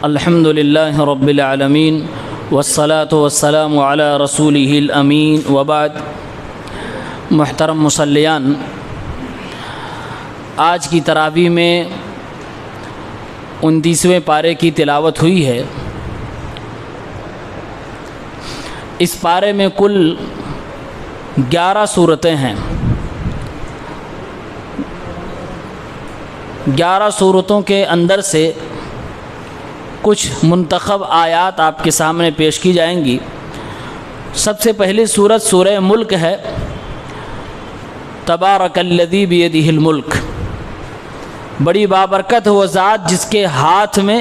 الحمد للہ رب العالمین والصلاة والسلام علی رسولہ الامین وبعد۔ محترم مصلیان، آج کی تراویح میں 29ویں پارے کی تلاوت ہوئی ہے۔ اس پارے میں کل 11 صورتیں ہیں۔ 11 صورتوں کے اندر سے کچھ منتخب آیات آپ کے سامنے پیش کی جائیں گی۔ سب سے پہلی صورت سورہ ملک ہے۔ تبارک الذی بیدہ الملک، بڑی بابرکت وہ ذات جس کے ہاتھ میں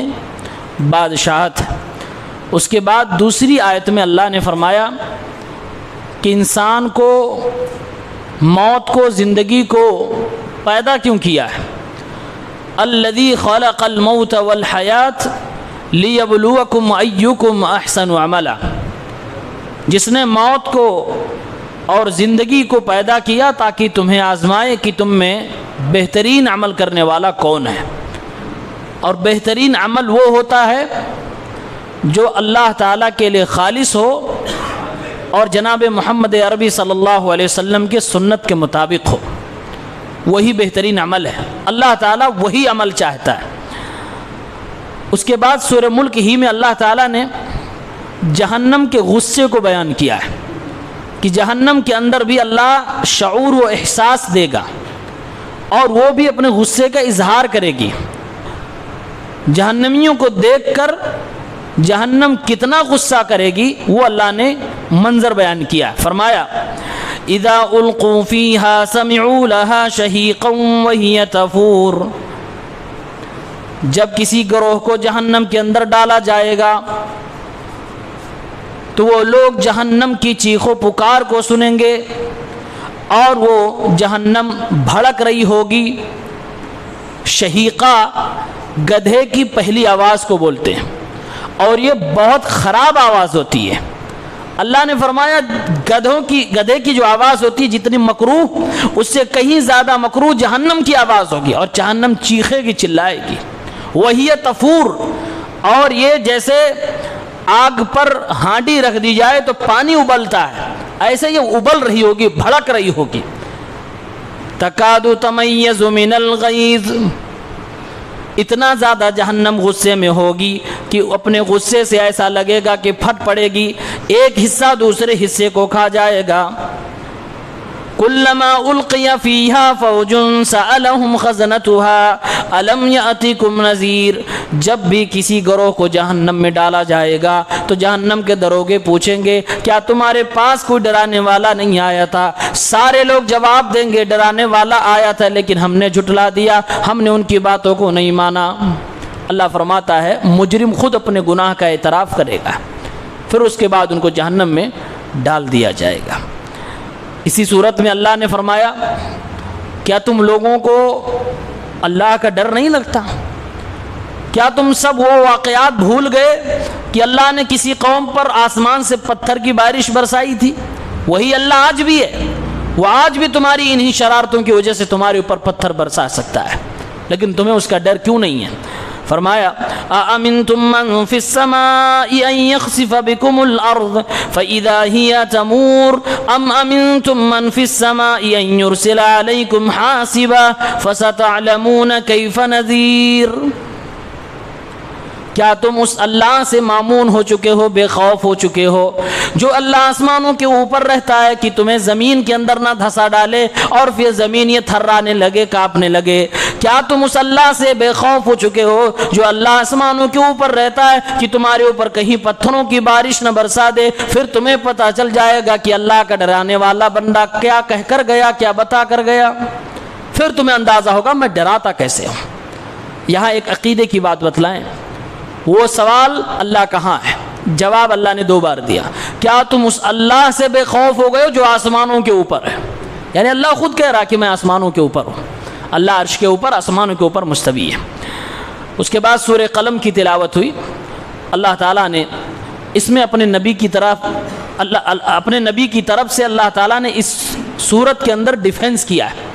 بادشاہت ہے۔ اس کے بعد دوسری آیت میں اللہ نے فرمایا کہ انسان کو، موت کو، زندگی کو پیدا کیوں کیا ہے؟ الذی خلق الموت والحیات لیبلوکم ایکم احسن عملا، جس نے موت کو اور زندگی کو پیدا کیا تاکہ تمہیں آزمائے کہ تم میں بہترین عمل کرنے والا کون ہے۔ اور بہترین عمل وہ ہوتا ہے جو اللہ تعالیٰ کے لیے خالص ہو اور جناب محمد عربی صلی اللہ علیہ وسلم کے سنت کے مطابق ہو، وہی بہترین عمل ہے۔ اللہ تعالیٰ وہی عمل چاہتا ہے۔ اس کے بعد سورہ ملک ہی میں اللہ تعالیٰ نے جہنم کے غصے کو بیان کیا ہے کہ جہنم کے اندر بھی اللہ شعور و احساس دے گا اور وہ بھی اپنے غصے کا اظہار کرے گی۔ جہنمیوں کو دیکھ کر جہنم کتنا غصہ کرے گی وہ اللہ نے منظر بیان کیا۔ فرمایا اذا القوا فیہا سمعوا لہا شہیقا وہی تفور، جب کسی گروہ کو جہنم کے اندر ڈالا جائے گا تو وہ لوگ جہنم کی چیخ و پکار کو سنیں گے اور وہ جہنم بھڑک رہی ہوگی۔ شہیقہ گدھے کی پہلی آواز کو بولتے ہیں اور یہ بہت خراب آواز ہوتی ہے۔ اللہ نے فرمایا گدھے کی جو آواز ہوتی ہے جتنی مکروہ، اس سے کہیں زیادہ مکروہ جہنم کی آواز ہوگی اور جہنم چیخے گی، چلائے گی۔ وہی تفور، اور یہ جیسے آگ پر ہانڈی رکھ دی جائے تو پانی ابلتا ہے، ایسے یہ ابل رہی ہوگی، بھڑک رہی ہوگی۔ تکاد تمیز من الغیظ، اتنا زیادہ جہنم غصے میں ہوگی کہ اپنے غصے سے ایسا لگے گا کہ پھٹ پڑے گی، ایک حصہ دوسرے حصے کو کھا جائے گا۔ کلما القی فیہا فوج سألہم خزنتها الم یأتکم نذیر، جب بھی کسی گروہ کو جہنم میں ڈالا جائے گا تو جہنم کے دروگے پوچھیں گے کیا تمہارے پاس کوئی ڈرانے والا نہیں آیا تھا؟ سارے لوگ جواب دیں گے ڈرانے والا آیا تھا لیکن ہم نے جھٹلا دیا، ہم نے ان کی باتوں کو نہیں مانا۔ اللہ فرماتا ہے مجرم خود اپنے گناہ کا اعتراف کرے گا، پھر اس کے بعد ان کو جہنم میں ڈال دیا جائے گا۔ اسی صورت میں اللہ نے فرمایا کیا تم لوگوں کو اللہ کا ڈر نہیں لگتا؟ کیا تم سب وہ واقعات بھول گئے کہ اللہ نے کسی قوم پر آسمان سے پتھر کی بارش برسائی تھی؟ وہی اللہ آج بھی ہے، وہ آج بھی تمہاری انہی شرارتوں کی وجہ سے تمہارے اوپر پتھر برسا سکتا ہے، لیکن تمہیں اس کا ڈر کیوں نہیں ہے؟ فرمایا اَأَمِنْتُم مَّن فِي السَّمَاءِ أَن يَخْسِفَ بِكُمُ الْأَرْضَ فَإِذَا هِيَ تَمُورُ أَمْ أَمِنْتُم مَّن فِي السَّمَاءِ أَن يُرْسِلَ عَلَيْكُمْ حَاصِبًا فَسَتَعْلَمُونَ كَيْفَ نَذِيرٌ، کیا تم اس اللہ سے مامون ہو چکے ہو، بے خوف ہو چکے ہو جو اللہ آسمانوں کے اوپر رہتا ہے کہ تمہیں زمین کے اندر نہ دھسا ڈالے اور پھر زمین یہ تھرانے لگے، کانپنے لگے؟ کیا تم اس اللہ سے بے خوف ہو چکے ہو جو اللہ آسمانوں کے اوپر رہتا ہے کہ تمہارے اوپر کہیں پتھروں کی بارش نہ برسا دے؟ پھر تمہیں پتہ چل جائے گا کہ اللہ کا ڈرانے والا بندہ کیا کہہ کر گیا، کیا بتا کر گیا، پھر تمہیں اندازہ ہوگا میں ڈراتا کیسے ہوں۔ یہاں ایک عقیدے کی بات بتلائیں، وہ سوال اللہ کہاں ہے؟ جواب اللہ نے 2 بار دیا۔ کیا تم اس اللہ سے بے خوف ہو گئے ہو جو آسمانوں کے اوپر ہے؟ یعنی اللہ خود کہہ رہا کہ میں آسمانوں کے اوپر ہوں، اللہ عرش کے اوپر، آسمانوں کے اوپر مستوی ہے۔ اس کے بعد سورہ قلم کی تلاوت ہوئی۔ اللہ تعالیٰ نے اس میں اپنے نبی کی طرف سے اللہ تعالیٰ نے اس سورت کے اندر ڈیفنس کیا ہے۔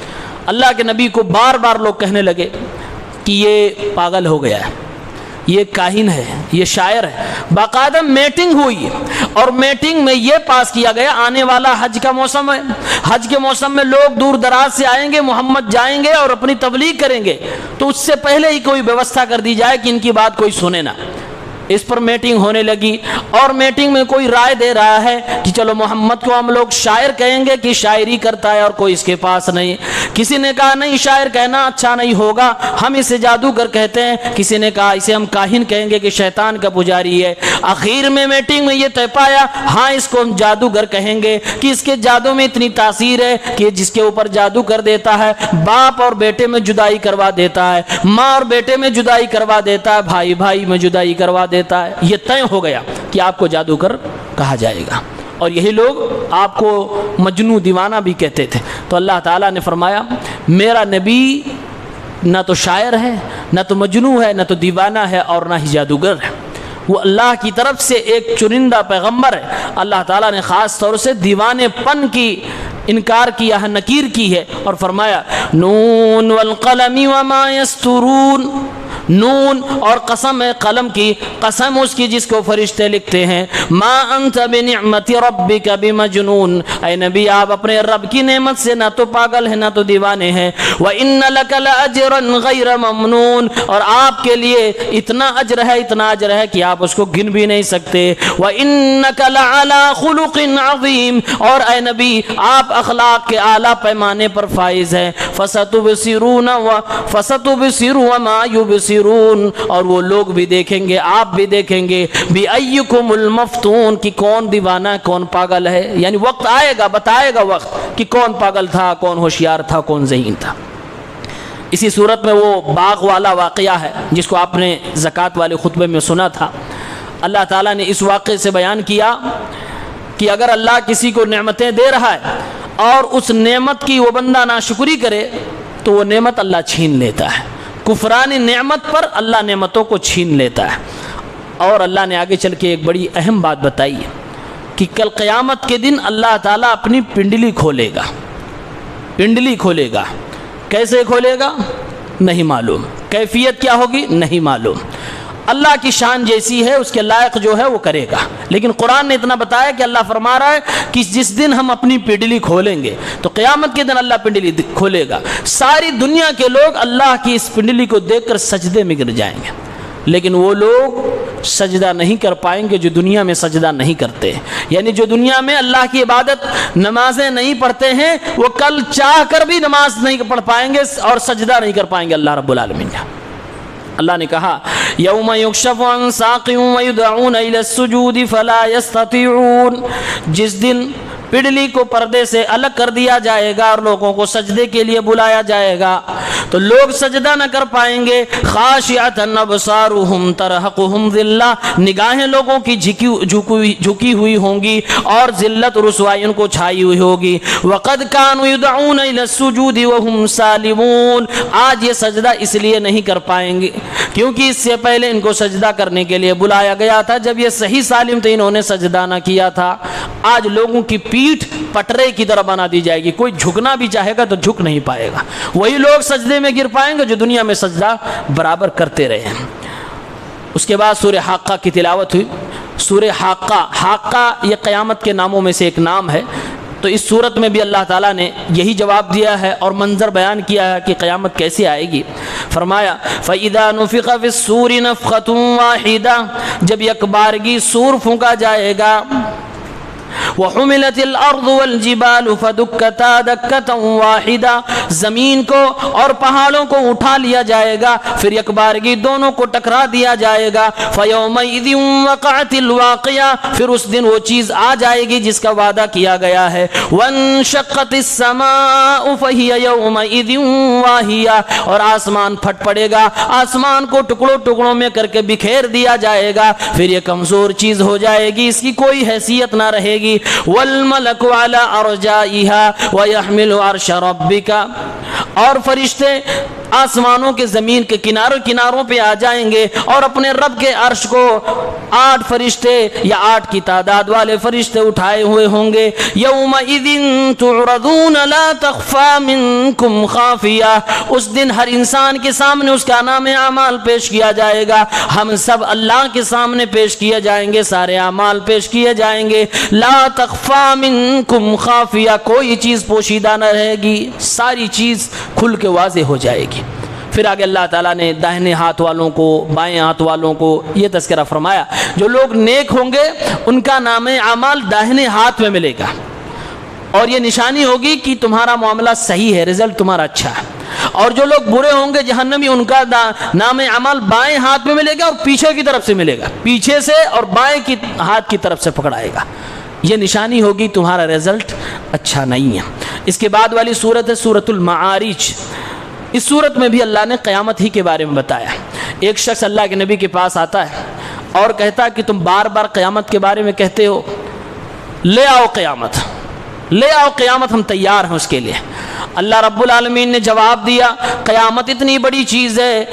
اللہ کے نبی کو بار بار لوگ کہنے لگے کہ یہ پاگل ہو گیا ہے، یہ کاہن ہے، یہ شاعر ہے۔ باقاعدہ میٹنگ ہوئی اور میٹنگ میں یہ پاس کیا گیا، آنے والا حج کا موسم ہے، حج کے موسم میں لوگ دور دراز سے آئیں گے، محمد جائیں گے اور اپنی تبلیغ کریں گے، تو اس سے پہلے ہی کوئی ویوستھا کر دی جائے کہ ان کی بات کوئی سنے نہ۔ اس پر میٹنگ ہونے لگی اور میٹنگ میں کوئی رائے دے رہا ہے کہ چلو محمد کو ہم لوگ شاعر کہیں گے کہ شاعری کرتا ہے اور کوئی اس کے پاس نہیں۔ کسی نے کہا نہیں، شاعر کہنا اچھا نہیں ہوگا، ہم اسے جادوگر کہتے ہیں۔ کسی نے کہا اسے ہم کاہن کہیں گے کہ شیطان کا پجاری ہے۔ آخر میں میٹنگ میں یہ طے پایا ہاں اس کو ہم جادوگر کہیں گے کہ اس کے جادو میں اتنی تاثیر ہے کہ جس کے اوپر جادو کر دیتا ہے، باپ اور بیٹے میں جدائی کروا دیتا ہے، ماں اور بیٹے میں جدائی کروا دیتا ہے، بھائی بھائی میں جدائی کروا دیتا ہے۔ یہ طے ہو گیا کہ آپ کو جادوگر کہا جائے گا، اور یہی لوگ آپ کو مجنون دیوانہ بھی کہتے تھے۔ تو اللہ تعالیٰ نے فرمایا میرا نبی نہ تو شاعر ہے، نہ تو مجنون ہے، نہ تو دیوانہ ہے، اور نہ ہی جادوگر ہے۔ وہ اللہ کی طرف سے ایک چنندہ پیغمبر ہے۔ اللہ تعالیٰ نے خاص طور سے دیوانے پن کی انکار کیا ہے، نکیر کی ہے، اور فرمایا نون والقلم وما یسطرون، نون اور قسم ہے قلم کی، قسم اس کی جس کو فرشتے لکھتے ہیں، ما انت بنعمت ربک بمجنون، اے نبی آپ اپنے رب کی نعمت سے نہ تو پاگل ہیں نہ تو دیوانے ہیں، وان لک لاجرا غیر ممنون، اور آپ کے لیے اتنا اجر ہے کہ آپ اس کو گن بھی نہیں سکتے، وانک لعلی خلق عظیم، اور اے نبی آپ اخلاق کے اعلیٰ پیمانے پر فائز ہیں، فستبصرون وما یبصرون، اور وہ لوگ بھی دیکھیں گے، آپ بھی دیکھیں گے، بِأَيُّكُمُ الْمَفْتُونَ کہ کون دیوانہ ہے کون پاگل ہے، یعنی وقت آئے گا، بتائے گا وقت کہ کون پاگل تھا، کون ہوشیار تھا، کون ذہین تھا۔ اسی صورت میں وہ باغ والا واقعہ ہے جس کو آپ نے زکوٰۃ والے خطبے میں سنا تھا۔ اللہ تعالیٰ نے اس واقعے سے بیان کیا کہ اگر اللہ کسی کو نعمتیں دے رہا ہے اور اس نعمت کی وہ بندہ ناشکری کرے تو وہ نعمت اللہ چھین لیتا ہے، کفران نعمت پر اللہ نعمتوں کو چھین لیتا ہے۔ اور اللہ نے آگے چل کے ایک بڑی اہم بات بتائی ہے کہ کل قیامت کے دن اللہ تعالیٰ اپنی پنڈلی کھولے گا، پنڈلی کھولے گا۔ کیسے کھولے گا نہیں معلوم، کیفیت کیا ہوگی نہیں معلوم، اللہ کی شان جیسی ہے اس کے لائق جو ہے وہ کرے گا، لیکن قرآن نے اتنا بتایا کہ اللہ فرما رہا ہے کہ جس دن ہم اپنی پنڈلی کھولیں گے تو قیامت کے دن اللہ پنڈلی کھولے گا، ساری دنیا کے لوگ اللہ کی اس پنڈلی کو دیکھ کر سجدے میں گر جائیں گے، لیکن وہ لوگ سجدہ نہیں کر پائیں گے جو دنیا میں سجدہ نہیں کرتے، یعنی جو دنیا میں اللہ کی عبادت نمازیں نہیں پڑھتے ہیں وہ کل چاہ کر بھی نماز نہیں پڑھ پائیں گے اور سجدہ نہیں کر پائیں گے اللہ رب العالمین کا۔ اللہ نے کہا یوم یکشف عن ساق ویدعون الی السجود فلا یستطیعون، جس دن پنڈلی کو پردے سے الگ کر دیا جائے گا اور لوگوں کو سجدے کے لیے بلایا جائے گا تو لوگ سجدہ نہ کر پائیں گے، خاشعۃ ابصارہم ترہقہم ذلہ، نگاہیں لوگوں کی جھکی ہوئی ہوں گی اور ذلت رسوائی ان کو چھائی ہوئی ہوگی، وقد کانوا یدعون الی السجود وہم سالمون، آج یہ سجدہ اس لیے نہیں کر پائیں گے کیونکہ اس سے پہلے ان کو سجدہ کرنے کے لیے بلایا گیا تھا، جب یہ صحیح سالم تھے انہوں نے سجدہ نہ کیا تھا۔ آج لوگوں کی پیٹھ پٹرے کی طرح بنا دی جائے گی، کوئی جھکنا بھی چاہے گا تو جھک نہیں پائے گا، وہی لوگ سجدے میں گر پائیں گے جو دنیا میں سجدہ برابر کرتے رہے ہیں۔ اس کے بعد سورہ حاقہ کی تلاوت ہوئی۔ سورہ حاقہ یہ قیامت کے ناموں میں سے ایک نام ہے، تو اس صورت میں بھی اللہ تعالیٰ نے یہی جواب دیا ہے اور منظر بیان کیا ہے کہ قیامت کیسے آئے گی۔ فرمایا فَإِذَا نُفِخَ فِي الصُّورِ نَفْخَةٌ وَاحِدَةٌ، جب یک بارگی سور پھونکا جائے گا، وَحُمِلَتِ الْأَرْضُ وَالْجِبَالُ فَدُكَّتَا دَكَّةً وَاحِدَةً، زمین کو اور پہاڑوں کو اٹھا لیا جائے گا، پھر یک بارگی دونوں کو ٹکرا دیا جائے گا، فَيَوْمَئِذٍ وَقَعَتِ الْوَاقِعَةُ، پھر اس دن وہ چیز آ جائے گی جس کا وعدہ کیا گیا ہے، وَانشَقَّتِ السَّمَاءُ فَهِيَ يَوْمَئِذٍ وَاهِيَةٌ، اور آسمان پھٹ پڑے گا، آسمان کو ٹکڑوں ٹکڑوں میں کر کے بکھیر دیا جائے گا، پھر یہ کمزور چیز ہو جائے گی، اس کی کوئی حیثیت نہ رہے گی، والملک علی ارجائها ویحمل عرش ربک، اور فرشتے آسمانوں کے زمین کے کناروں پہ آ جائیں گے اور اپنے رب کے عرش کو 8 فرشتے یا 8 کی تعداد والے فرشتے اٹھائے ہوئے ہوں گے. یومئذ تعرضون لا تخفى منکم خافیہ. اس دن ہر انسان کے سامنے اس کا نام اعمال پیش کیا جائے گا. ہم سب اللہ کے سامنے پیش کیے جائیں گے, سارے اعمال پیش کیے جائیں گے. لا تخفى منکم خافیہ, کوئی چیز پوشیدہ نہ رہے گی, ساری چیز کھل کے واضح ہو جائے گی. پھر آگے اللہ تعالیٰ نے داہنے ہاتھ والوں کو, بائیں ہاتھ والوں کو یہ تذکرہ فرمایا. جو لوگ نیک ہوں گے ان کا نام اعمال داہنے ہاتھ میں ملے گا, اور یہ نشانی ہوگی کہ تمہارا معاملہ صحیح ہے, رزلٹ تمہارا اچھا ہے. اور جو لوگ برے ہوں گے جہنمی, ان کا نام اعمال بائیں ہاتھ میں ملے گا اور پیچھے کی طرف سے ملے گا, پیچھے سے اور بائیں کی ہاتھ کی طرف سے پکڑائے گا. یہ نشانی ہوگی تمہارا رزلٹ اچھا نہیں ہے. اس کے بعد والی صورت ہے سورۃ المعارج. اس صورت میں بھی اللہ نے قیامت ہی کے بارے میں بتایا. ایک شخص اللہ کے نبی کے پاس آتا ہے اور کہتا ہے کہ تم بار بار قیامت کے بارے میں کہتے ہو, لے آؤ قیامت, لے آؤ قیامت, ہم تیار ہیں اس کے لیے. اللہ رب العالمین نے جواب دیا, قیامت اتنی بڑی چیز ہے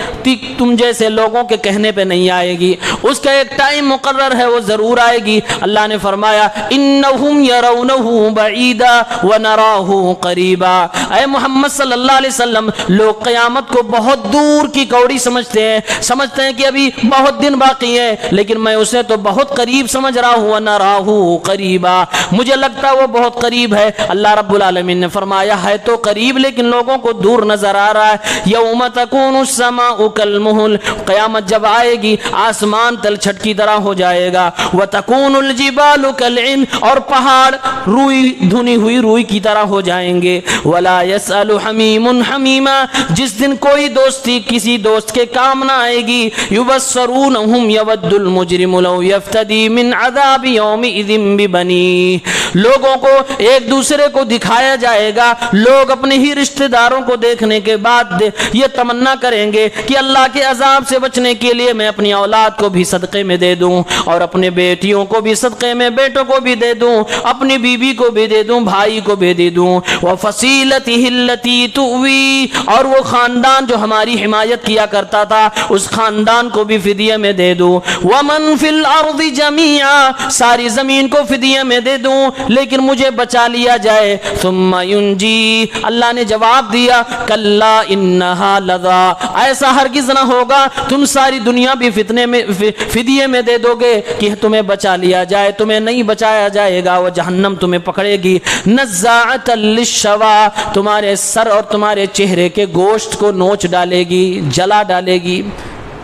تم جیسے لوگوں کے کہنے پہ نہیں آئے گی, اس کا ایک ٹائم مقرر ہے, وہ ضرور آئے گی. اللہ نے فرمایا انہم یرونہ بعیدا ونراہ قریبا. اے محمد صلی اللہ علیہ وسلم, لوگ قیامت کو بہت دور کی کوڑی سمجھتے ہیں کہ ابھی بہت دن باقی ہے, لیکن میں اسے تو بہت قریب سمجھ رہا ہوں. ونراہ قریبا, مجھے لگتا ہے وہ بہت قریب ہے. اللہ رب العالمین نے فرمایا ہے تو قریب, لیکن لوگوں کو دور نظر آ رہا ہے. یوم تکون السماء کالمہل, قیامت جب آئے گی آسمان تلچھٹ کی طرح ہو جائے گا. وتکون الجبال کالعہن, اور پہاڑ روئی دھنی ہوئی روئی کی طرح ہو جائیں گے. ولا یسأل حمیم حمیما, جس دن کوئی دوستی کسی دوست کے کام نہ آئے گی. یبصرونہم یود المجرم لو یفتدی من عذاب یومئذ ببنیہ, لوگوں کو ایک دوسرے کو دکھایا جائے گا. لوگ اپنے ہی رشتہ داروں کو دیکھنے کے بعد یہ تمنا کریں گے کہ اللہ کے عذاب سے بچنے کے لیے میں اپنی اولاد کو بھی صدقے میں دے دوں, اور اپنے بیٹیوں کو بھی صدقے میں, بیٹوں کو بھی دے دوں, اپنی بیوی کو بھی دے دوں, بھائی کو بھی دے دوں. وفصیلتہ التی تؤوی, اور وہ خاندان جو ہماری حمایت کیا کرتا تھا اس خاندان کو بھی فدیہ میں دے دوں. ومن فی الارض جمیعا, ساری زمین کو فدیہ میں دے دوں لیکن مجھے بچا لیا جائے. ثم ینجی, اللہ نے جواب دیا کلا انہا لظا, ایسا ہرگز نہ ہوگا, تم ساری دنیا بھی فتنے میں فدیے میں دے دو گے کہ تمہیں بچا لیا جائے, تمہیں نہیں بچایا جائے گا. وہ جہنم تمہیں پکڑے گی. نزاعۃ للشوا, تمہارے سر اور تمہارے چہرے کے گوشت کو نوچ ڈالے گی, جلا ڈالے گی,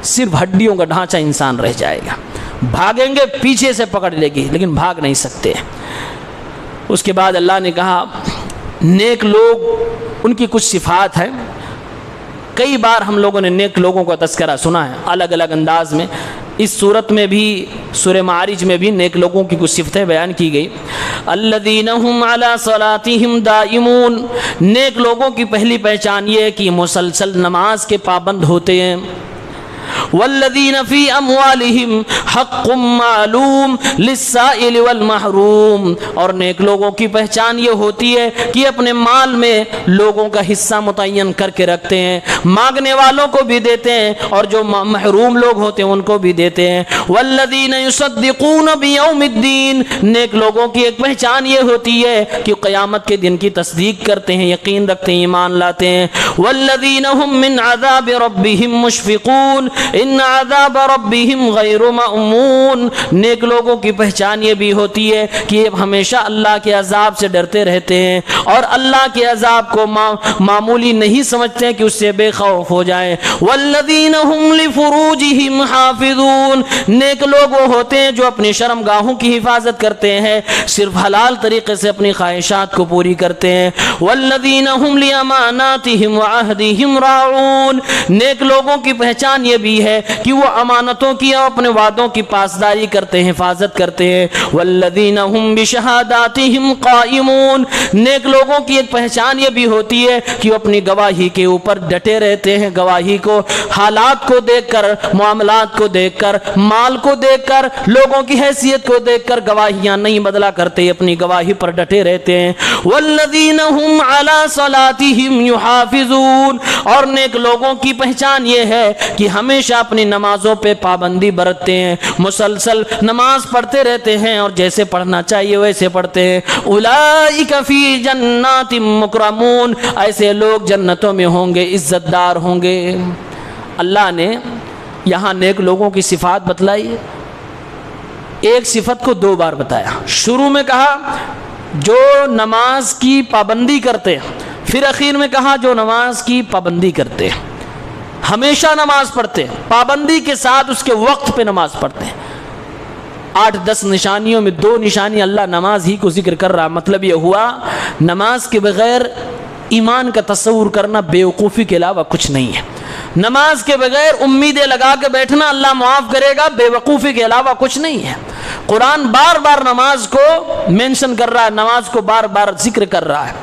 صرف ہڈیوں کا ڈھانچہ انسان رہ جائے گا. بھاگیں گے پیچھے سے پکڑ لے گی لیکن بھاگ نہیں سکتے. اس کے بعد اللہ نے کہا نیک لوگ, ان کی کچھ صفات ہیں. کئی بار ہم لوگوں نے نیک لوگوں کا تذکرہ سنا ہے الگ الگ انداز میں. اس صورت میں بھی سورہ معارج میں بھی نیک لوگوں کی کچھ صفتیں بیان کی گئی. الذین هم علی صلاتہم دائمون, نیک لوگوں کی پہلی پہچان یہ ہے کہ مسلسل نماز کے پابند ہوتے ہیں. والذین فی اموالہم حق معلوم للسائل والمحروم, اور نیک لوگوں کی پہچان یہ ہوتی ہے کہ اپنے مال میں لوگوں کا حصہ متعین کر کے رکھتے ہیں, مانگنے والوں کو بھی دیتے ہیں اور جو محروم لوگ ہوتے ہیں ان کو بھی دیتے ہیں. والذین یصدقون بیوم الدین, نیک لوگوں کی ایک پہچان یہ ہوتی ہے کہ قیامت کے دن کی تصدیق کرتے ہیں, یقین رکھتے ہیں, ایمان لاتے ہیں. والذین هم من عذاب ربهم مشفقون ان عذاب ربهم غیر مأمون, نیک لوگوں کی پہچان یہ بھی ہوتی ہے کہ یہ ہمیشہ اللہ کے عذاب سے ڈرتے رہتے ہیں اور اللہ کے عذاب کو معمولی نہیں سمجھتے ہیں کہ اس سے بے خوف ہو جائیں. والذین هم لفروجهم حافظون, نیک لوگ وہ ہوتے ہیں جو اپنی شرمگاہوں کی حفاظت کرتے ہیں, صرف حلال طریقے سے اپنی خواہشات کو پوری کرتے ہیں. والذین هم لاماناتهم وعهدهم راعون, نیک لوگوں کی پہچان یہ بھی ہے ہے کہ وہ امانتوں کی اور اپنے وعدوں کی پاسداری کرتے ہیں، حفاظت کرتے ہیں۔ والذین هم بشہاداتہم قائمون، نیک لوگوں کی ایک پہچان یہ بھی ہوتی ہے کہ وہ اپنی گواہی کے اوپر ڈٹے رہتے ہیں، گواہی کو، حالات کو دیکھ کر، معاملات کو دیکھ کر، مال کو دیکھ کر، لوگوں کی حیثیت کو دیکھ کر گواہیاں نہیں بدلا کرتے، اپنی گواہی پر ڈٹے رہتے ہیں۔ والذین هم علی صلاتہم یحافظون، اور نیک لوگوں کی پہچان یہ ہے کہ ہمیشہ اپنی نمازوں پہ پابندی برتتے ہیں، مسلسل نماز پڑھتے رہتے ہیں اور جیسے پڑھنا چاہیے ویسے پڑھتے ہیں۔ اولئک فی جنات مکرمون، ایسے لوگ جنتوں میں ہوں گے، عزت دار ہوں گے۔ اللہ نے یہاں نیک لوگوں کی صفات بتلائی ہے، ایک صفت کو دو بار بتایا۔ شروع میں کہا جو نماز کی پابندی کرتے ہیں، پھر اخیر میں کہا جو نماز کی پابندی کرتے ہیں، ہمیشہ نماز پڑھتے ہیں، پابندی کے ساتھ اس کے وقت پہ نماز پڑھتے ہیں۔ 8-10 نشانیوں میں 2 نشانی اللہ نماز ہی کو ذکر کر رہا۔ مطلب یہ ہوا نماز کے بغیر ایمان کا تصور کرنا بیوقوفی کے علاوہ کچھ نہیں ہے۔ نماز کے بغیر امیدیں لگا کے بیٹھنا اللہ معاف کرے گا بے وقوفی کے علاوہ کچھ نہیں ہے۔ قرآن بار بار نماز کو مینشن کر رہا ہے، نماز کو بار بار ذکر کر رہا ہے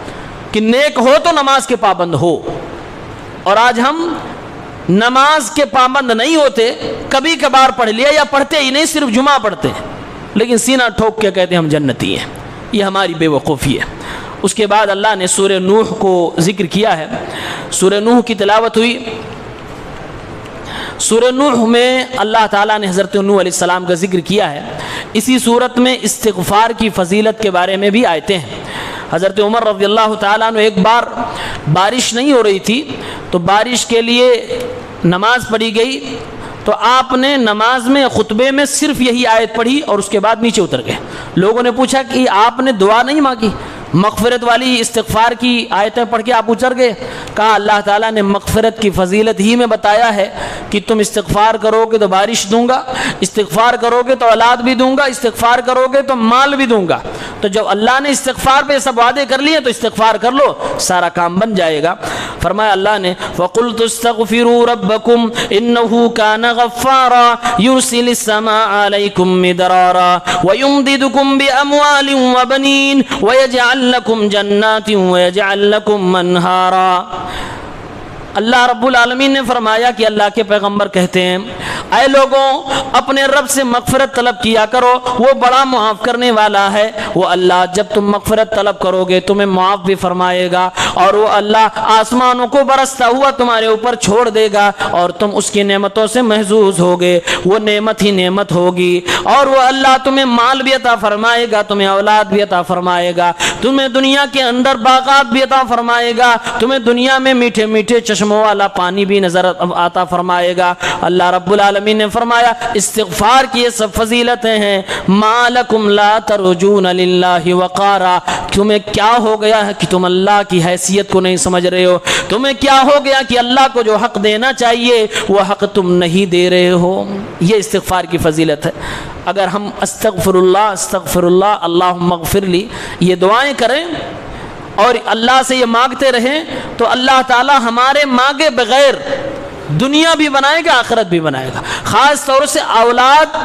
کہ نیک ہو تو نماز کے پابند ہو۔ اور آج ہم نماز کے پابند نہیں ہوتے، کبھی کبھار پڑھ لیا یا پڑھتے ہی نہیں، صرف جمعہ پڑھتے ہیں، لیکن سینہ ٹھوک کے کہتے ہیں ہم جنتی ہیں۔ یہ ہماری بے وقوفی ہے۔ اس کے بعد اللہ نے سورہ نوح کو ذکر کیا ہے، سورہ نوح کی تلاوت ہوئی۔ سورہ نوح میں اللہ تعالیٰ نے حضرت نوح علیہ السلام کا ذکر کیا ہے۔ اسی صورت میں استغفار کی فضیلت کے بارے میں بھی آیتیں ہیں۔ حضرت عمر رضی اللہ تعالیٰ عنہ ایک بار بارش نہیں ہو رہی تھی تو بارش کے لیے نماز پڑھی گئی، تو آپ نے نماز میں خطبے میں صرف یہی آیت پڑھی اور اس کے بعد نیچے اتر گئے۔ لوگوں نے پوچھا کہ آپ نے دعا نہیں مانگی، مغفرت والی استغفار کی آیتیں پڑھ کے آپ اتر گئے؟ کہا اللہ تعالیٰ نے مغفرت کی فضیلت ہی میں بتایا ہے کہ تم استغفار کرو گے تو بارش دوں گا، استغفار کرو گے تو اولاد بھی دوں گا، استغفار کرو گے تو مال بھی دوں گا۔ تو جب اللہ نے استغفار پہ سب وعدے کر لیے تو استغفار کر لو، سارا کام بن جائے گا۔ فرمایا اللہ نے وَقُلْتُ اسْتَغْفِرُوا رَبَّكُمْ إِنَّهُ كَانَ غَفَّارًا يُرْسِلِ السَّمَاءَ عَلَيْكُمْ مِدْرَارًا وَيُمْدِدْكُمْ بِأَمْوَالٍ وَبَنِينَ وَيَجْعَلْ لَكُمْ جَنَّاتٍ وَيَجْعَلْ لَكُمْ أَنْهَارًا۔ اللہ رب العالمین نے فرمایا کہ اللہ کے پیغمبر کہتے ہیں اے لوگوں اپنے رب سے مغفرت طلب کیا کرو، وہ بڑا معاف کرنے والا ہے۔ وہ اللہ جب تم مغفرت طلب کرو گے تمہیں معاف بھی فرمائے گا، اور وہ اللہ آسمانوں کو برستا ہوا تمہارے اوپر چھوڑ دے گا اور تم اس کی نعمتوں سے محظوظ ہوگے، وہ نعمت ہی نعمت ہوگی۔ اور وہ اللہ تمہیں مال بھی عطا فرمائے گا، تمہیں اولاد بھی عطا فرمائے گا، تمہیں دنیا کے اندر باغات بھی عطا فرمائے گا، تمہیں دنیا میں میٹھے میٹھے چشموں والا پانی بھی نظر عطا فرمائے گا۔ اللہ رب العالمین نے فرمایا استغفار کی یہ سب فضیلتیں ہیں۔ ما لکم لا ترجون للہ وقارا، تمہیں کیا ہو گیا ہے کہ تم اللہ کی حیثیت کو نہیں سمجھ رہے ہو؟ تمہیں کیا ہو گیا کہ اللہ کو جو حق دینا چاہیے وہ حق تم نہیں دے رہے ہو؟ یہ استغفار کی فضیلت ہے۔ اگر ہم استغفر اللہ اللہم اغفر لی یہ دعائیں کریں اور اللہ سے یہ مانگتے رہیں تو اللہ تعالی ہمارے مانگے بغیر دنیا بھی بنائے گا، آخرت بھی بنائے گا، خاص طور سے اولاد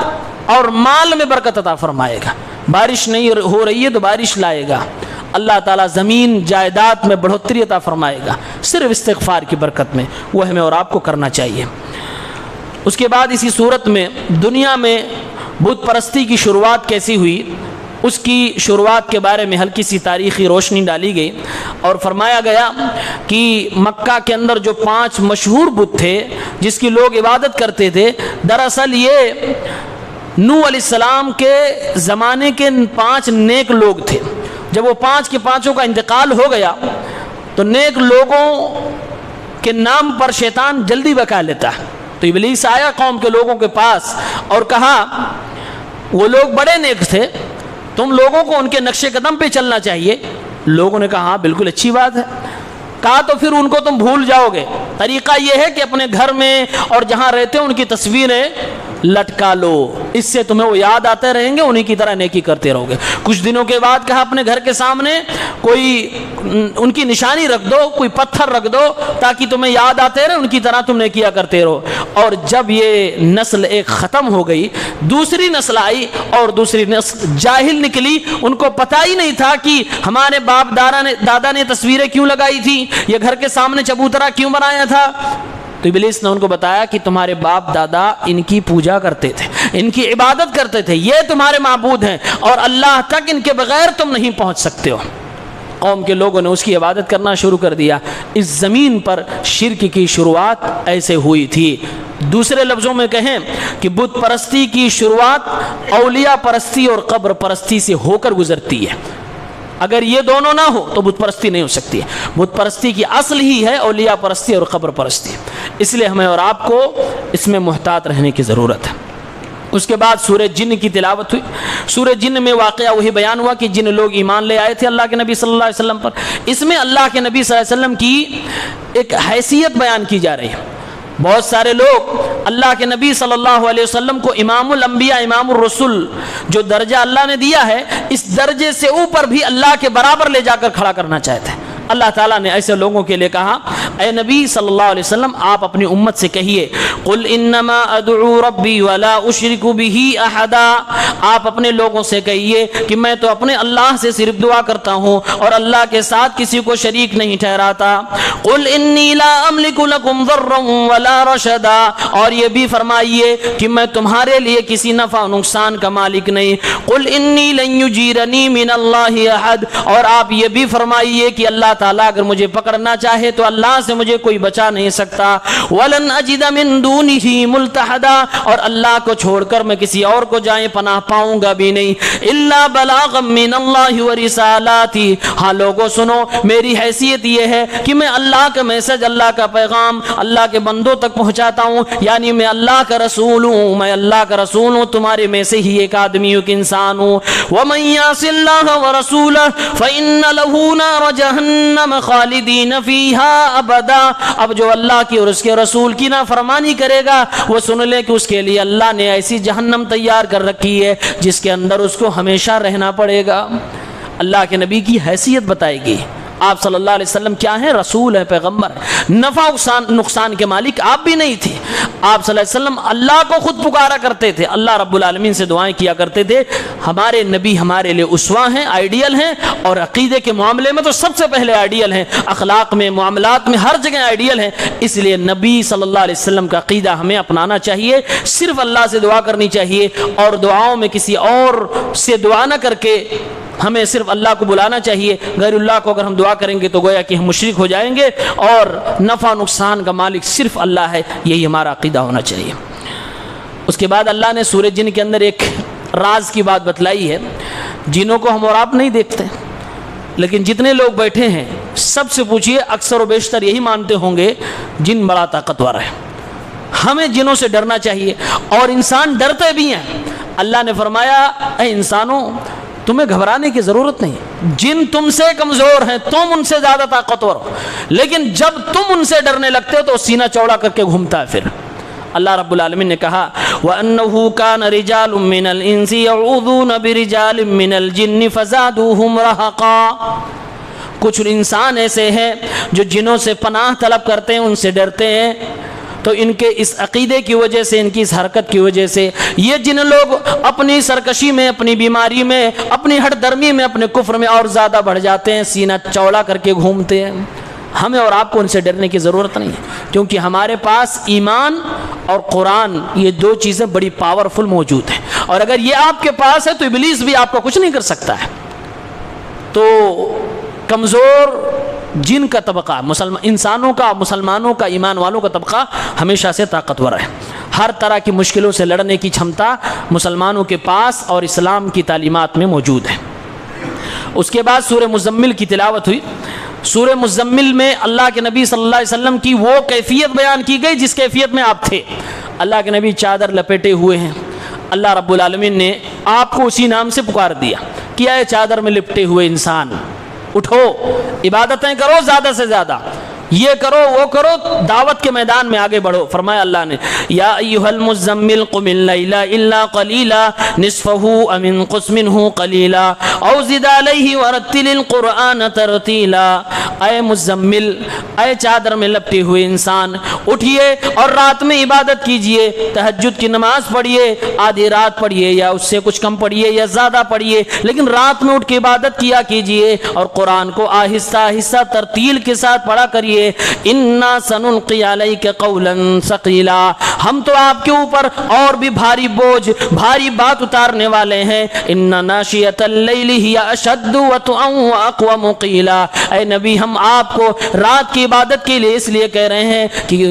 اور مال میں برکت عطا فرمائے گا۔ بارش نہیں ہو رہی ہے تو بارش لائے گا، اللہ تعالیٰ زمین جائیداد میں بڑھوتری عطا فرمائے گا، صرف استغفار کی برکت میں۔ وہ ہمیں اور آپ کو کرنا چاہیے۔ اس کے بعد اسی صورت میں دنیا میں بت پرستی کی شروعات کیسی ہوئی، اس کی شروعات کے بارے میں ہلکی سی تاریخی روشنی ڈالی گئی، اور فرمایا گیا کہ مکہ کے اندر جو 5 مشہور بت تھے جس کی لوگ عبادت کرتے تھے، دراصل یہ نوح علیہ السلام کے زمانے کے 5 نیک لوگ تھے۔ جب وہ 5 کے 5 کا انتقال ہو گیا تو نیک لوگوں کے نام پر شیطان جلدی بکا لیتا ہے، تو ابلیس آیا قوم کے لوگوں کے پاس اور کہا وہ لوگ بڑے نیک تھے، تم لوگوں کو ان کے نقش قدم پہ چلنا چاہیے۔ لوگوں نے کہا ہاں بالکل اچھی بات ہے۔ کہا تو پھر ان کو تم بھول جاؤ گے، طریقہ یہ ہے کہ اپنے گھر میں اور جہاں رہتے ہیں ان کی تصویریں لٹکا لو، اس سے تمہیں وہ یاد آتے رہیں گے، انہی کی طرح نیکی کرتے رہو گے۔ کچھ دنوں کے بعد کہا اپنے گھر کے سامنے کوئی ان کی نشانی رکھ دو، کوئی پتھر رکھ دو تاکہ تمہیں یاد آتے رہے، ان کی طرح تم نیکیاں کرتے رہو۔ اور جب یہ نسل ایک ختم ہو گئی، دوسری نسل آئی اور دوسری نسل جاہل نکلی، ان کو پتہ ہی نہیں تھا کہ ہمارے باپ دادا نے تصویریں کیوں لگائی تھی، یہ گھر کے سامنے چبوترا کیوں بنایا تھا۔ تو ابلیس نے ان کو بتایا کہ تمہارے باپ دادا ان کی پوجا کرتے تھے، ان کی عبادت کرتے تھے، یہ تمہارے معبود ہیں اور اللہ تک ان کے بغیر تم نہیں پہنچ سکتے ہو۔ قوم کے لوگوں نے اس کی عبادت کرنا شروع کر دیا۔ اس زمین پر شرک کی شروعات ایسے ہوئی تھی۔ دوسرے لفظوں میں کہیں کہ بت پرستی کی شروعات اولیاء پرستی اور قبر پرستی سے ہو کر گزرتی ہے۔ اگر یہ دونوں نہ ہو تو بت پرستی نہیں ہو سکتی ہے۔ بت پرستی کی اصل ہی ہے اولیاء پرستی اور قبر پرستی، اس لیے ہمیں اور آپ کو اس میں محتاط رہنے کی ضرورت ہے۔ اس کے بعد سورہ جن کی تلاوت ہوئی۔ سورہ جن میں واقعہ وہی بیان ہوا کہ جن لوگ ایمان لے آئے تھے اللہ کے نبی صلی اللہ علیہ وسلم پر، اس میں اللہ کے نبی صلی اللہ علیہ وسلم کی ایک حیثیت بیان کی جا رہی ہے۔ بہت سارے لوگ اللہ کے نبی صلی اللہ علیہ وسلم کو امام الانبیاء، امام الرسل جو درجہ اللہ نے دیا ہے، اس درجے سے اوپر بھی اللہ کے برابر لے جا کر کھڑا کرنا چاہتے ہیں۔ اللہ تعالیٰ نے ایسے لوگوں کے لیے کہا، اے نبی صلی اللہ علیہ وسلم آپ اپنی امت سے کہیے، قل انما ادعو ربی ولا اشرک بہ احدا، آپ اپنے لوگوں سے کہیے کہ میں تو اپنے اللہ سے صرف دعا کرتا ہوں اور اللہ کے ساتھ کسی کو شریک نہیں ٹھہراتا۔ قل انی لا املک لکم ضرا ولا رشدا، اور یہ بھی فرمائیے کہ میں تمہارے لیے کسی نفع و نقصان کا مالک نہیں۔ قل انی لن یجیرنی من اللہ احد، اور آپ یہ بھی فرمائیے کہ اللہ تعالیٰ اگر مجھے پکڑنا چاہے تو اللہ سے مجھے کوئی بچا نہیں سکتا۔ وَلَنْ أَجِدَ مِن دُونِهِ مُلْتَحَدًا، اور اللہ کو چھوڑ کر میں کسی اور کو جائیں پناہ پاؤں گا بھی نہیں۔ إِلَّا بَلَاغًا مِّنَ اللَّهِ وَرِسَالَاتِهِ، ہاں لوگوں سنو، میری حیثیت یہ ہے کہ میں اللہ کا میسج، اللہ کا پیغام اللہ کے بندوں تک پہنچاتا ہوں، یعنی میں اللہ کا رسول ہوں، میں اللہ کا رسول ہوں، تمہارے میں سے ہی ایک آدمی ایک انسان ہوں۔ وَمَن يَعْصِ اللَّهَ وَرَسُولَهُ فَإِنَّ لَهُ نَارَ جَهَنَّمَ خالدین فیہا ابدا، اب جو اللہ کی اور اس کے رسول کی نافرمانی کرے گا وہ سن لے کہ اس کے لیے اللہ نے ایسی جہنم تیار کر رکھی ہے جس کے اندر اس کو ہمیشہ رہنا پڑے گا۔ اللہ کے نبی کی حیثیت بتائے گی۔ آپ صلی اللہ علیہ وسلم کیا ہیں؟ رسول ہیں، پیغمبر، نفع نقصان کے مالک آپ بھی نہیں تھے۔ آپ صلی اللہ علیہ وسلم اللہ کو خود پکارا کرتے تھے، اللہ رب العالمین سے دعائیں کیا کرتے تھے۔ ہمارے نبی ہمارے لیے اسوہ ہیں، آئیڈیل ہیں، اور عقیدے کے معاملے میں تو سب سے پہلے آئیڈیل ہیں، اخلاق میں، معاملات میں، ہر جگہ آئیڈیل ہیں۔ اس لیے نبی صلی اللہ علیہ وسلم کا عقیدہ ہمیں اپنانا چاہیے، صرف اللہ سے دعا کرنی چاہیے، اور دعاؤں میں کسی اور سے دعا نہ کر کے ہمیں صرف اللہ کو بلانا چاہیے۔ غیر اللہ کو اگر ہم دعا کریں گے تو گویا کہ ہم مشرک ہو جائیں گے، اور نفع نقصان کا مالک صرف اللہ ہے، یہی ہمارا عقیدہ ہونا چاہیے۔ اس کے بعد اللہ نے سورہ جن کے اندر ایک راز کی بات بتلائی ہے۔ جنوں کو ہم اور آپ نہیں دیکھتے، لیکن جتنے لوگ بیٹھے ہیں سب سے پوچھئے، اکثر و بیشتر یہی مانتے ہوں گے جن بڑا طاقتور ہے۔ ہمیں جنوں سے ڈرنا چاہیے، اور انسان ڈرتے بھی ہیں۔ اللہ نے فرمایا، اے انسانوں تمہیں گھبرانے کی ضرورت نہیں، جن تم سے کمزور ہیں، تم ان سے زیادہ طاقتور ہو، لیکن جب تم ان سے ڈرنے لگتے ہو تو سینہ چوڑا کر کے گھومتا ہے۔ پھر اللہ رب العالمین نے کہا، وَأَنَّهُ كَانَ رِجَالٌ مِّنَ الْإِنسِ يَعُوذُونَ بِرِجَالٍ مِّنَ الْجِنِّ فَزَادُوهُمْ رَهَقًا، کچھ انسان ایسے ہیں جو جنوں سے پناہ طلب کرتے ہیں، ان سے ڈرتے ہیں، تو ان کے اس عقیدے کی وجہ سے، ان کی اس حرکت کی وجہ سے، یہ جن لوگ اپنی سرکشی میں، اپنی بیماری میں، اپنی ہٹ درمی میں، اپنے کفر میں اور زیادہ بڑھ جاتے ہیں، سینہ چوڑا کر کے گھومتے ہیں۔ ہمیں اور آپ کو ان سے ڈرنے کی ضرورت نہیں ہے، کیونکہ ہمارے پاس ایمان اور قرآن، یہ دو چیزیں بڑی پاورفل موجود ہیں، اور اگر یہ آپ کے پاس ہے تو ابلیس بھی آپ کو کچھ نہیں کر سکتا ہے۔ تو کمزور جن کا طبقہ، انسانوں کا، مسلمانوں کا، ایمان والوں کا طبقہ ہمیشہ سے طاقتور ہے۔ ہر طرح کی مشکلوں سے لڑنے کی چھمتا مسلمانوں کے پاس اور اسلام کی تعلیمات میں موجود ہے۔ اس کے بعد سورہ مزمل کی تلاوت ہوئی۔ سورہ مزمل میں اللہ کے نبی صلی اللہ علیہ وسلم کی وہ کیفیت بیان کی گئی جس کیفیت میں آپ تھے۔ اللہ کے نبی چادر لپیٹے ہوئے ہیں، اللہ رب العالمین نے آپ کو اسی نام سے پکار دیا، کیا ہے چادر میں لپٹے ہوئے انسان، اٹھو، عبادتیں کرو زیادہ سے زیادہ، یہ کرو وہ کرو، دعوت دعوت کے میدان میں آگے بڑھو. فرمایا اللہ نے یا ایھا المزمل قم اللیل الا قلیلا نصفہ او انقص منہ قلیلا او زد علیہ ورتل القرآن ترتیلا. اے مزمل، اے چادر میں لپٹے ہوئے انسان، اٹھیے اور رات میں عبادت کیجئے. تہجد کی نماز پڑھیے، آدھی رات پڑھیے یا اس سے کچھ کم پڑھیے یا زیادہ پڑھیے، لیکن رات میں اٹھ کے عبادت کیا کیجئے اور قرآن کو آہستہ آہستہ ترتیل کے ساتھ پڑھا کریے. انا سنلقی علیک قولا ثقیلا، ہم تو آپ کے اوپر اور بھی بھاری بوجھ، بھاری بات اتارنے والے ہیں. ان ناشئۃ اللیل ہی اشد وطئا واقوم قیلا. اے نبی، ہم آپ کو رات کی عبادت کے لیے اس لیے کہہ رہے ہیں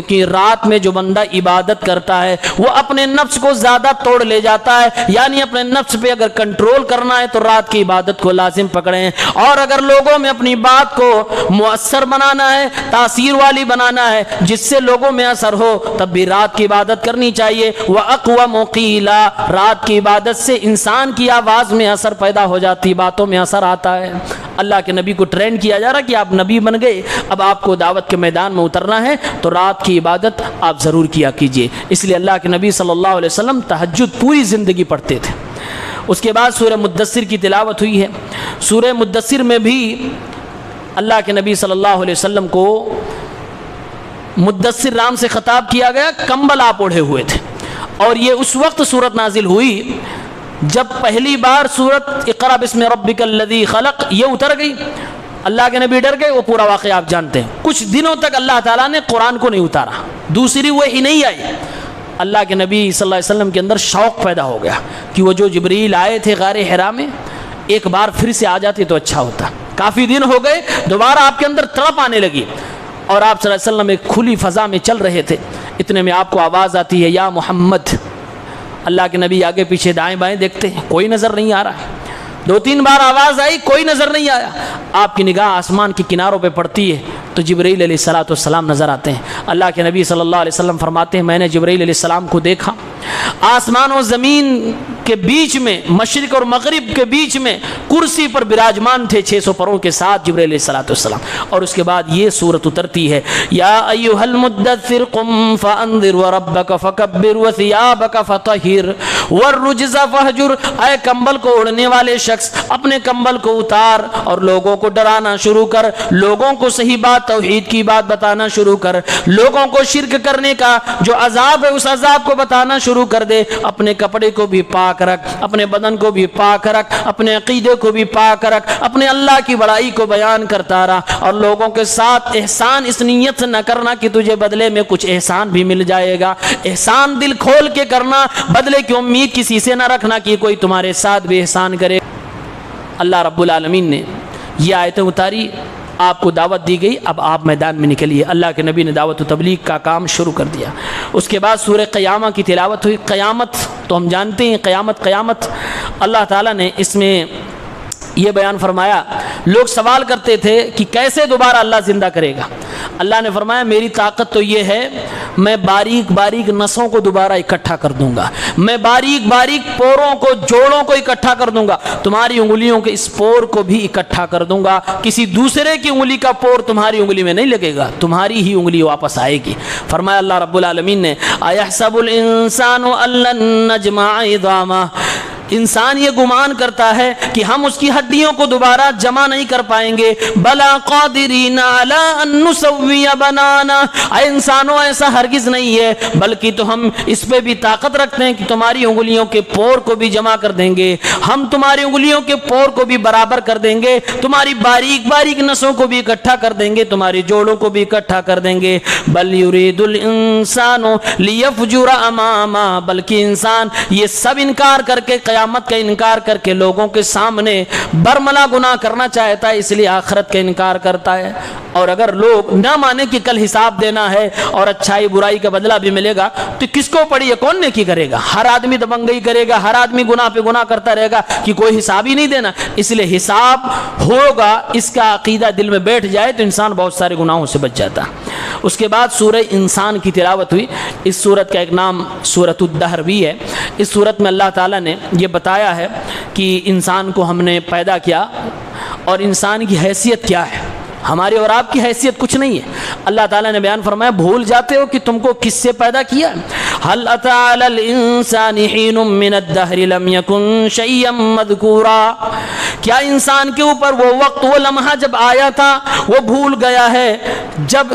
کہ رات میں جو بندہ عبادت کرتا ہے وہ اپنے نفس کو زیادہ توڑ لے جاتا ہے. یعنی اپنے نفس پہ اگر کنٹرول کرنا ہے تو رات کی عبادت کو لازم پکڑیں، اور اگر لوگوں میں اپنی بات کو مؤثر بنانا ہے، تاثیر والی بنانا ہے، جس سے لوگوں میں اثر ہو، تب بھی رات کی عبادت کرنی چاہیے. وَأَقْوَمُ قِيلًا، رات کی عبادت سے انسان کی آواز میں اثر پیدا ہو جاتی، باتوں میں اثر آتا ہے. اللہ کے نبی کو ٹرین کیا جا رہا کہ آپ نبی بن گئے، اب آپ کو دعوت کے میدان میں اترنا ہے تو رات کی عبادت آپ ضرور کیا کیجئے. اس لیے اللہ کے نبی صلی اللہ علیہ وسلم تہجد پوری زندگی پڑھتے تھے. اس کے بعد سورہ مدثر کی تلاوت ہوئی ہے. سورہ مدثر میں بھی اللہ کے نبی صلی اللہ علیہ وسلم کو مدثر نام سے خطاب کیا گیا. کمبل آپ اوڑھے ہوئے تھے، اور یہ اس وقت صورت نازل ہوئی جب پہلی بار صورت اقرأ بسم ربک الذی خلق یہ اتر گئی. اللہ کے نبی ڈر گئے، وہ پورا واقعہ آپ جانتے ہیں. کچھ دنوں تک اللہ تعالیٰ نے قرآن کو نہیں اتارا، دوسری وحی نہیں آئی. اللہ کے نبی صلی اللہ علیہ وسلم کے اندر شوق پیدا ہو گیا کہ وہ جو جبریل آئے تھے غار حرا میں، ایک بار پھر سے آ جاتے تو اچھا ہوتا. کافی دن ہو گئے، دوبارہ آپ کے اندر تڑپ آنے لگی، اور آپ صلی اللہ علیہ وسلم ایک کھلی فضا میں چل رہے تھے. اتنے میں آپ کو آواز آتی ہے یا محمد. اللہ کے نبی آگے پیچھے دائیں بائیں دیکھتے ہیں، کوئی نظر نہیں آ رہا. 2-3 بار آواز آئی، کوئی نظر نہیں آیا. آپ کی نگاہ آسمان کی کناروں پہ پڑتی ہے تو جبرائیل علیہ السلام نظر آتے ہیں. اللہ کے نبی صلی اللہ علیہ وسلم فرماتے ہیں میں نے جبرائیل علیہ السلام کو دیکھا، آسمان و زمین کے بیچ میں، مشرق اور مغرب کے بیچ میں کرسی پر براجمان تھے 600 پروں کے ساتھ جبرائیل علیہ السلام. اور اس کے بعد یہ سورت اترتی ہے یا ایھا المدثر قم فانذر وربک فکبر وثیابک فطہر والرجز فہجر. اے کمبل کو اوڑھنے والے شخص، اپنے کمبل کو اتار اور لوگوں کو ڈرانا شروع کر، لوگوں کو صحیح بات توحید کی بات بتانا شروع کر، لوگوں کو شرک کرنے کا جو عذاب ہے اس عذاب کو بتانا شروع کر دے. اپنے کپڑے کو بھی پاک رکھ، اپنے بدن کو بھی پاک رکھ، اپنے عقیدے کو بھی پاک رکھ، اپنے اللہ کی بڑائی کو بیان کرتا رہا. اور لوگوں کے ساتھ احسان اس نیت سے نہ کرنا کہ تجھے بدلے میں کچھ احسان بھی مل جائے گا. احسان دل کھول کے کرنا، بدلے کی امید کسی سے نہ رکھنا کہ کوئی تمہارے ساتھ بھی احسان کرے. اللہ رب العالمین نے یہ آیتیں اتاری، آپ کو دعوت دی گئی، اب آپ میدان میں نکلیے. اللہ کے نبی نے دعوت و تبلیغ کا کام شروع کر دیا. اس کے بعد سورہ قیامہ کی تلاوت ہوئی. قیامت تو ہم جانتے ہیں، قیامت اللہ تعالیٰ نے اس میں یہ بیان فرمایا. لوگ سوال کرتے تھے کہ کیسے دوبارہ اللہ زندہ کرے گا. اللہ نے فرمایا میری طاقت تو یہ ہے، میں باریک باریک نسوں کو دوبارہ اکٹھا کر دوں گا، میں باریک باریک پوروں کو، جوڑوں کو اکٹھا کر دوں گا، تمہاری انگلیوں کے اس پور کو بھی اکٹھا کر دوں گا. کسی دوسرے کی انگلی کا پور تمہاری انگلی میں نہیں لگے گا، تمہاری ہی انگلی واپس آئے گی. فرمایا اللہ رب العالمین نے ایحسب الانسان ان لن نجمع عظامہ، انسان یہ گمان کرتا ہے کہ ہم اس کی ہڈیوں کو دوبارہ جمع نہیں کر پائیں گے. بلا قادرین علی ان نسوی بنانا، اے انسانوں ایسا ہرگز نہیں ہے، بلکہ تو ہم اس پہ بھی طاقت رکھتے ہیں کہ تمہاری انگلیوں کے پور کو بھی جمع کر دیں گے، ہم تمہاری انگلیوں کے پور کو بھی برابر کر دیں گے، تمہاری باریک باریک نسوں کو بھی اکٹھا کر دیں گے، تمہاری جوڑوں کو بھی اکٹھا کر دیں گے. بل یرید الانسان لیفجر امامہ، بلکہ انسان یہ سب انکار کر کے، قیامت کا انکار کر کے لوگوں کے سامنے برملا گناہ کرنا چاہتا ہے، اس لیے آخرت کا انکار کرتا ہے. اور اگر لوگ نہ مانے کہ کل حساب دینا ہے اور اچھائی برائی کا بدلہ بھی ملے گا تو کس کو پڑی ہے، کون نیکی کرے گا؟ ہر آدمی دبنگئی کرے گا، ہر آدمی گناہ پہ گناہ کرتا رہے گا کہ کوئی حساب ہی نہیں دینا. اس لیے حساب ہوگا، اس کا عقیدہ دل میں بیٹھ جائے تو انسان بہت سارے گناہوں سے بچ جاتا. اس کے بعد سورہ انسان کی تلاوت ہوئی. اس سورت کا ایک نام سورۃ الدہر بھی ہے. اس سورت میں اللہ تعالیٰ نے یہ بتایا ہے کہ انسان کو ہم نے پیدا کیا اور انسان کی حیثیت کیا ہے. ہماری اور آپ کی حیثیت کچھ نہیں ہے. اللہ تعالیٰ نے بیان فرمایا بھول جاتے ہو کہ تم کو کس سے پیدا کیا. هل أتى على الإنسان حين من الدهر لم يكن شيئا مذكورا. کیا انسان کے اوپر وہ وقت وہ لمحہ جب آیا تھا وہ بھول گیا ہے جب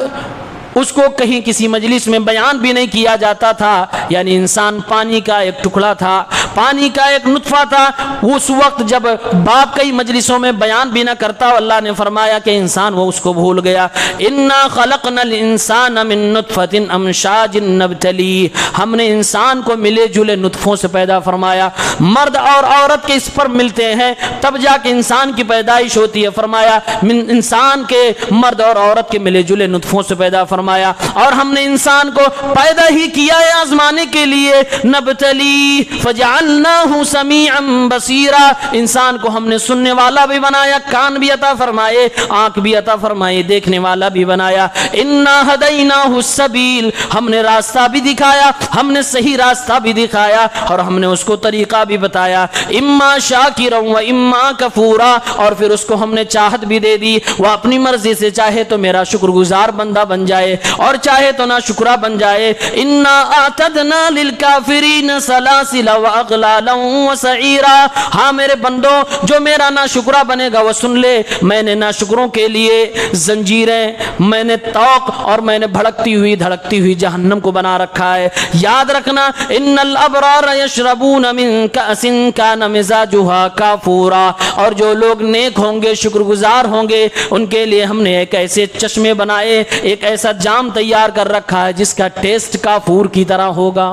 اس کو کہیں کسی مجلس میں بیان بھی نہیں کیا جاتا تھا. یعنی انسان پانی کا ایک ٹکڑا تھا, پانی کا ایک نطفہ تھا. اس وقت جب باپ کئی مجلسوں میں بیان بھی نہ کرتا, اللہ نے فرمایا کہ انسان وہ اس کو بھول گیا. انا خلقنا الانسان من نطفۃ امشاج نبتلی. ہم نے انسان کو ملے جلے نطفوں سے پیدا فرمایا. مرد اور عورت کے اس پر ملتے ہیں تب جا کے انسان کی پیدائش ہوتی ہے. فرمایا انسان کے مرد اور عورت کے ملے جلے نطفوں سے پیدا فرمایا. اور ہم نے انسان کو پیدا ہی کیا ہے آزمانے کے لیے. نبتلی فجعلناہ سمیعا بصیرا. انسان کو ہم نے سننے والا بھی بنایا, کان بھی عطا فرمائے, آنکھ بھی عطا فرمائے, دیکھنے والا بھی بنایا. انا ہدیناہ السبیل. ہم نے راستہ بھی دکھایا, ہم نے صحیح راستہ بھی دکھایا اور ہم نے اس کو طریقہ بھی بتایا. اما شاکرا و اما کفورا. اور پھر اس کو ہم نے چاہت بھی دے دی, وہ اپنی مرضی سے چاہے تو میرا شکر گزار بندہ بن جائے اور چاہے تو نا شکرہ بن جائے. انا اعتدنا للکافرین سلاسل واغلالا وسعیرا. ہاں میرے بندو جو میرا نا شکرہ بنے گا وہ سن لے, میں نے نا شکروں کے لیے زنجیریں, میں نے طوق اور میں نے بھڑکتی ہوئی دھڑکتی ہوئی جہنم کو بنا رکھا ہے. یاد رکھنا ان الابرار یشربون من کأس کان مزاجها کافورا. اور جو لوگ نیک ہوں گے شکر گزار ہوں گے ان کے لیے ہم نے ایک ایسے چشمے بنائے, ایک ایسا جام تیار کر رکھا ہے جس کا ٹیسٹ کافور کی طرح ہوگا.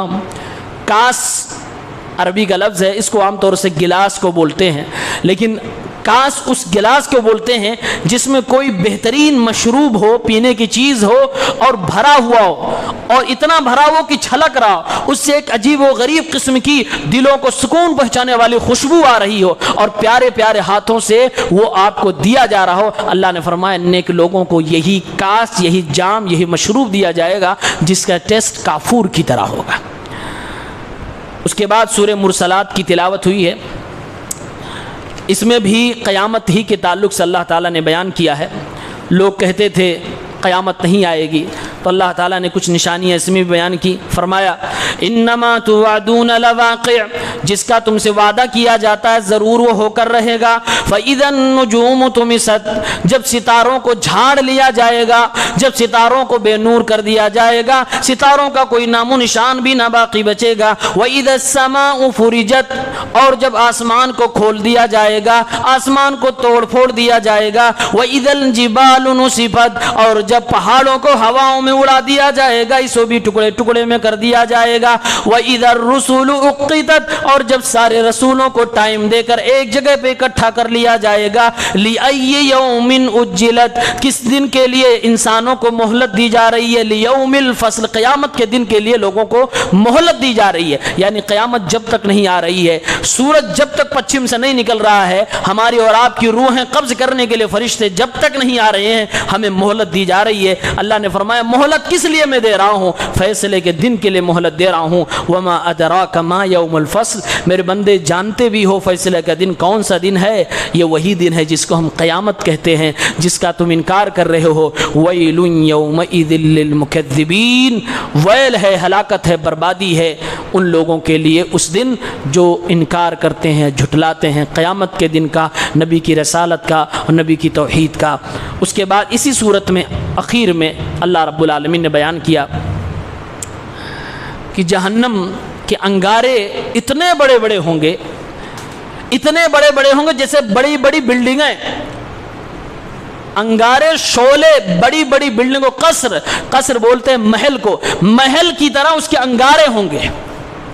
کاس عربی کا لفظ ہے, اس کو عام طور سے گلاس کو بولتے ہیں, لیکن کاس اس گلاس کو بولتے ہیں جس میں کوئی بہترین مشروب ہو, پینے کی چیز ہو اور بھرا ہوا ہو, اور اتنا بھرا ہو کہ چھلک رہا ہو, اس سے ایک عجیب و غریب قسم کی دلوں کو سکون پہنچانے والی خوشبو آ رہی ہو اور پیارے پیارے ہاتھوں سے وہ آپ کو دیا جا رہا ہو. اللہ نے فرمایا نیک لوگوں کو یہی کاس, یہی جام, یہی مشروب دیا جائے گا جس کا ٹیسٹ کافور کی طرح ہوگا. اس کے بعد سورہ مرسلات کی تلاوت ہوئی ہے. اس میں بھی قیامت ہی کے تعلق سے اللہ تعالیٰ نے بیان کیا ہے. لوگ کہتے تھے قیامت نہیں آئے گی, تو اللہ تعالیٰ نے کچھ نشانیاں اس میں بھی بیان کی. فرمایا انما توعدون لواقع. جس کا تم سے وعدہ کیا جاتا ہے ضرور وہ ہو کر رہے گا. فاذا النجوم طمست. جب ستاروں کو جھاڑ لیا جائے گا, جب ستاروں کو بے نور کر دیا جائے گا, ستاروں کا کوئی نام و نشان بھی نہ باقی بچے گا. واذا السماء فرجت. اور جب آسمان کو کھول دیا جائے گا, آسمان کو توڑ پھوڑ دیا جائے گا. واذا الجبال نصفت. اور جب پہاڑوں کو ہواؤں میں اڑا دیا جائے گا, اسو بھی ٹکڑے ٹکڑے میں کر دیا جائے گا. وَإِذَا الرُّسُلُ اُقِّتَتْ. اور جب سارے رسولوں کو ٹائم دے کر ایک جگہ پہ اکٹھا کر لیا جائے گا. لِأَيِّ يَوْمٍ اُجِّلَتْ. کس دن کے لیے انسانوں کو مہلت دی جا رہی ہے؟ لِيَوْمِ الْفَصْلِ. قیامت کے دن کے لیے لوگوں کو مہلت دی جا رہی ہے. یعنی قیامت جب تک نہیں آ رہی ہے, سورج جب تک پچھم سے نہیں نکل رہا ہے, ہماری اور آپ کی روحیں قبض کرنے کے لیے فرشتے جب تک نہیں آ رہے ہیں, ہمیں مہلت دی جا رہی ہے. اللہ نے فرمایا مہلت کس لیے میں دے رہا ہوں؟ فیصلے کے دن کے لیے مہلت دے رہا ہوں. وما ادراک ما یوم الفصل. میرے بندے جانتے بھی ہو فیصلے کا دن کون سا دن ہے؟ یہ وہی دن ہے جس کو ہم قیامت کہتے ہیں, جس کا تم انکار کر رہے ہو. ویل یومئذ للمکذبین. ویل ہے, ہلاکت ہے, بربادی ہے ان لوگوں کے لیے اس دن جو انکار کرتے ہیں, جھٹلاتے ہیں قیامت کے دن کا, نبی کی رسالت کا اور نبی کی توحید کا. اس کے بعد اسی صورت میں اخیر میں اللہ رب العالمین نے بیان کیا کہ جہنم کے انگارے اتنے بڑے بڑے ہوں گے, اتنے بڑے بڑے ہوں گے جیسے بڑی بڑی بلڈنگیں. انگارے, شعلے, بڑی بڑی بلڈنگوں, قصر, قصر بولتے ہیں محل کو, محل کی طرح اس کے انگارے ہوں گے.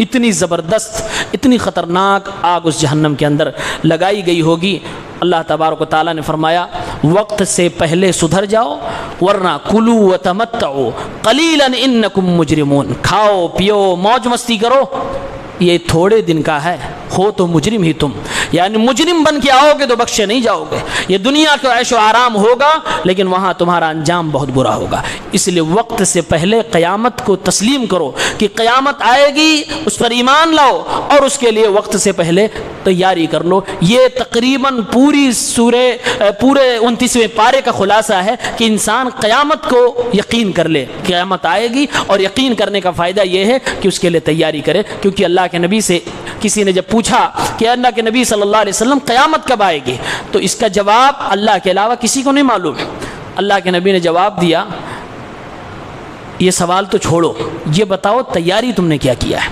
اتنی زبردست, اتنی خطرناک آگ اس جہنم کے اندر لگائی گئی ہوگی. اللہ تبارک و تعالیٰ نے فرمایا وقت سے پہلے سدھر جاؤ ورنہ کلو وتمتعوا قلیلا انکم مجرمون. کھاؤ پیو موج مستی کرو, یہ تھوڑے دن کا ہے, ہو تو مجرم ہی تم. یعنی مجرم بن کے آؤ گے تو بخشے نہیں جاؤ گے. یہ دنیا کا عیش و آرام ہوگا لیکن وہاں تمہارا انجام بہت برا ہوگا. اس لیے وقت سے پہلے قیامت کو تسلیم کرو کہ قیامت آئے گی, اس پر ایمان لاؤ اور اس کے لیے وقت سے پہلے تیاری کر لو. یہ تقریباً پوری پورے 29ویں پارے کا خلاصہ ہے کہ انسان قیامت کو یقین کر لے, قیامت آئے گی, اور یقین کرنے کا فائدہ یہ ہے کہ اس کے لیے تیاری کرے. کیونکہ اللہ کے نبی سے کسی نے جب پوچھا کہ اللہ کے نبی صلی اللہ علیہ وسلم قیامت کب آئے گی, تو اس کا جواب اللہ کے علاوہ کسی کو نہیں معلوم. اللہ کے نبی نے جواب دیا, یہ سوال تو چھوڑو, یہ بتاؤ تیاری تم نے کیا کیا ہے.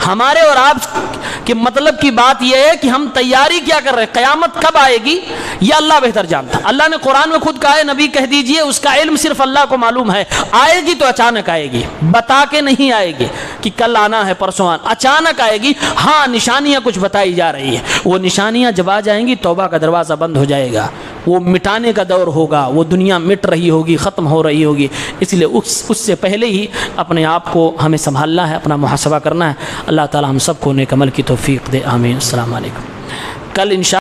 ہمارے اور آپ کے مطلب کی بات یہ ہے کہ ہم تیاری کیا کر رہے ہیں, قیامت کب آئے گی یہ اللہ بہتر جانتا. اللہ نے قرآن میں خود کہا ہے, نبی کہہ دیجئے اس کا علم صرف اللہ کو معلوم ہے. آئے گی تو اچانک آئے گی, بتا کے نہیں آئے گی کہ کل آنا ہے پرسوں آنا, اچانک آئے گی. ہاں نشانیاں کچھ بتائی جا رہی ہیں, وہ نشانیاں جب آ جائیں گی توبہ کا دروازہ بند ہو جائے گا, وہ مٹانے کا دور ہوگا, وہ دنیا مٹ رہی ہوگی, ختم ہو رہی ہوگی. اس لیے اس سے پہلے ہی اپنے آپ کو ہمیں سنبھالنا ہے, اپنا محاسبہ کرنا ہے. اللہ تعالی ہم سب کو نیک عمل کی توفیق دے, آمین. السلام علیکم. کل انشاء